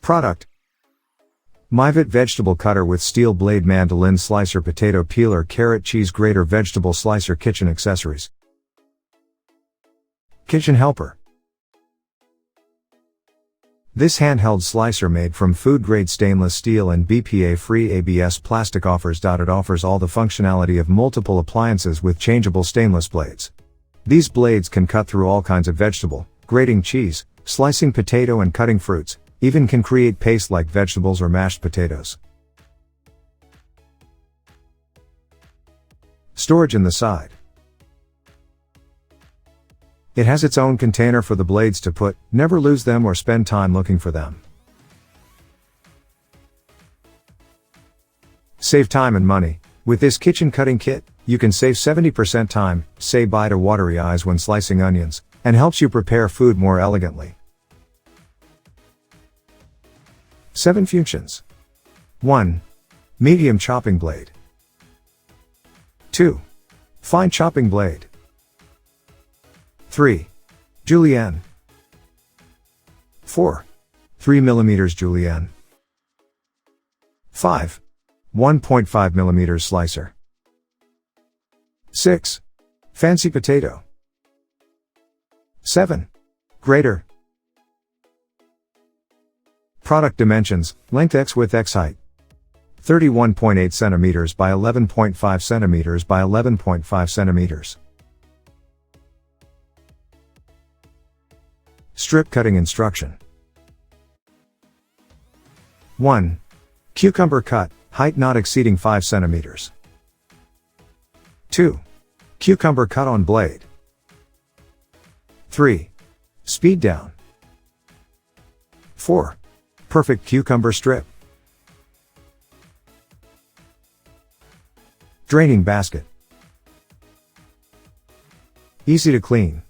Product: Myvit vegetable cutter with steel blade, Mandoline slicer, potato peeler, carrot, cheese grater, vegetable slicer, kitchen accessories. Kitchen helper. This handheld slicer made from food-grade stainless steel and BPA-Free ABS plastic offers.It offers all the functionality of multiple appliances with changeable stainless blades. These blades can cut through all kinds of vegetable, grating cheese, slicing potato and cutting fruits, even can create paste like vegetables or mashed potatoes. Storage in the side. It has its own container for the blades to put, never lose them or spend time looking for them. Save time and money. With this kitchen cutting kit, you can save 70% time, say bye to watery eyes when slicing onions, and helps you prepare food more elegantly. 7 functions. 1. Medium chopping blade. 2. Fine chopping blade. 3. Julienne. 4. 3 mm julienne. 5. 1.5 mm slicer. 6. Fancy potato. 7. Grater. Product dimensions: length x, width x, height 31.8 cm by 11.5 cm by 11.5 cm. Strip cutting instruction. 1. Cucumber cut, height not exceeding 5 cm. 2. Cucumber cut on blade. 3. Speed down. 4. Perfect cucumber strip. Draining basket. Easy to clean.